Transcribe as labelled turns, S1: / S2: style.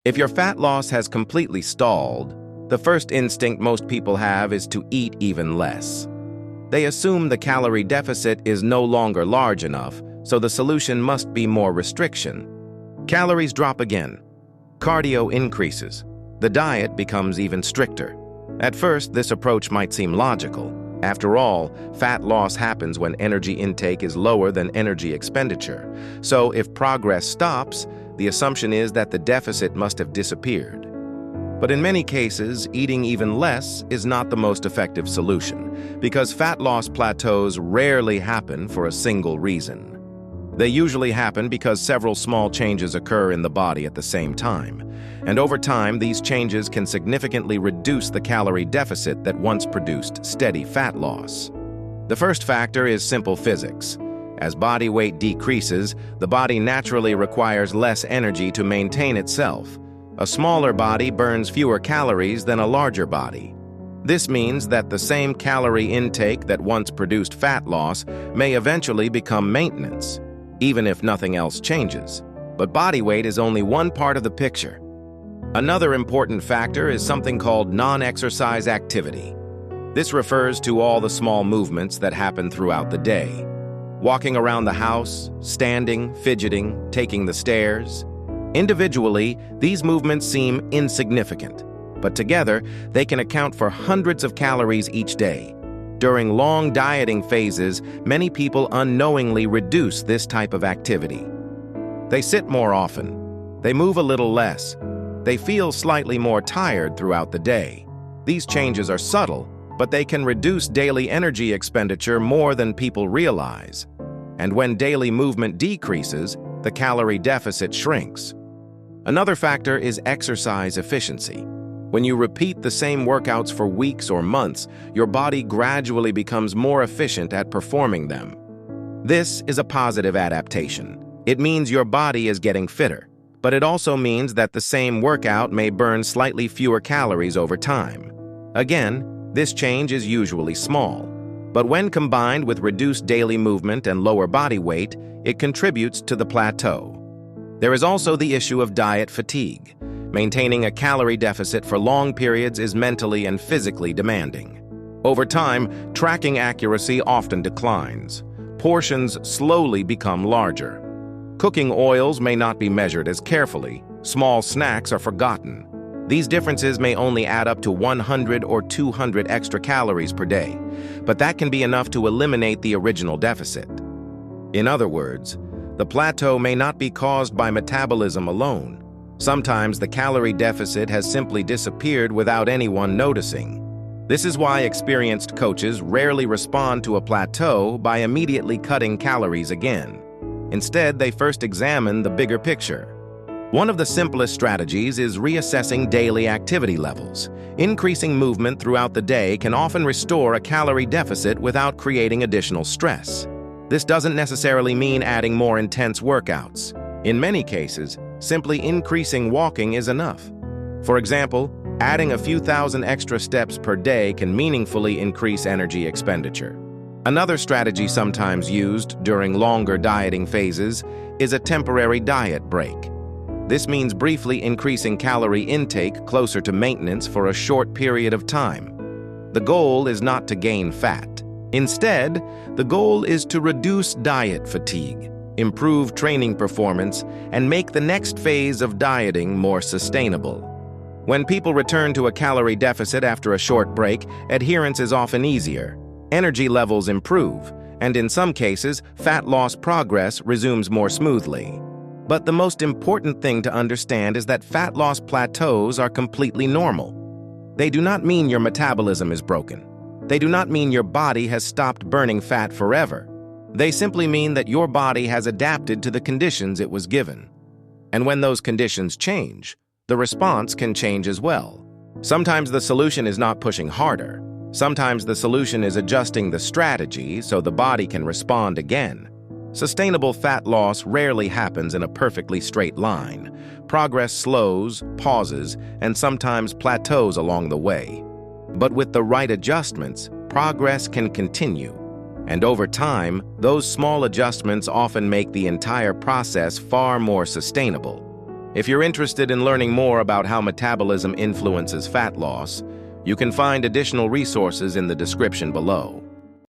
S1: If your fat loss has completely stalled, the first instinct most people have is to eat even less. They assume the calorie deficit is no longer large enough, so the solution must be more restriction. Calories drop again. Cardio increases. The diet becomes even stricter. At first, this approach might seem logical. After all, fat loss happens when energy intake is lower than energy expenditure. So if progress stops, the assumption is that the deficit must have disappeared. But in many cases, eating even less is not the most effective solution, because fat loss plateaus rarely happen for a single reason. They usually happen because several small changes occur in the body at the same time. And over time, these changes can significantly reduce the calorie deficit that once produced steady fat loss. The first factor is simple physics. As body weight decreases, the body naturally requires less energy to maintain itself. A smaller body burns fewer calories than a larger body. This means that the same calorie intake that once produced fat loss may eventually become maintenance, even if nothing else changes. But body weight is only one part of the picture. Another important factor is something called non-exercise activity. This refers to all the small movements that happen throughout the day. Walking around the house, standing, fidgeting, taking the stairs. Individually, these movements seem insignificant, but together, they can account for hundreds of calories each day. During long dieting phases, many people unknowingly reduce this type of activity. They sit more often. They move a little less. They feel slightly more tired throughout the day. These changes are subtle, but they can reduce daily energy expenditure more than people realize. And when daily movement decreases, the calorie deficit shrinks. Another factor is exercise efficiency. When you repeat the same workouts for weeks or months, your body gradually becomes more efficient at performing them. This is a positive adaptation. It means your body is getting fitter, but it also means that the same workout may burn slightly fewer calories over time. Again, this change is usually small, but when combined with reduced daily movement and lower body weight, it contributes to the plateau. There is also the issue of diet fatigue. Maintaining a calorie deficit for long periods is mentally and physically demanding. Over time, tracking accuracy often declines. Portions slowly become larger. Cooking oils may not be measured as carefully. Small snacks are forgotten. These differences may only add up to 100 or 200 extra calories per day, but that can be enough to eliminate the original deficit. In other words, the plateau may not be caused by metabolism alone. Sometimes the calorie deficit has simply disappeared without anyone noticing. This is why experienced coaches rarely respond to a plateau by immediately cutting calories again. Instead, they first examine the bigger picture. One of the simplest strategies is reassessing daily activity levels. Increasing movement throughout the day can often restore a calorie deficit without creating additional stress. This doesn't necessarily mean adding more intense workouts. In many cases, simply increasing walking is enough. For example, adding a few thousand extra steps per day can meaningfully increase energy expenditure. Another strategy sometimes used during longer dieting phases is a temporary diet break. This means briefly increasing calorie intake closer to maintenance for a short period of time. The goal is not to gain fat. Instead, the goal is to reduce diet fatigue, improve training performance, and make the next phase of dieting more sustainable. When people return to a calorie deficit after a short break, adherence is often easier. Energy levels improve, and in some cases, fat loss progress resumes more smoothly. But the most important thing to understand is that fat loss plateaus are completely normal. They do not mean your metabolism is broken. They do not mean your body has stopped burning fat forever. They simply mean that your body has adapted to the conditions it was given. And when those conditions change, the response can change as well. Sometimes the solution is not pushing harder. Sometimes the solution is adjusting the strategy so the body can respond again. Sustainable fat loss rarely happens in a perfectly straight line. Progress slows, pauses, and sometimes plateaus along the way. But with the right adjustments, progress can continue. And over time, those small adjustments often make the entire process far more sustainable. If you're interested in learning more about how metabolism influences fat loss, you can find additional resources in the description below.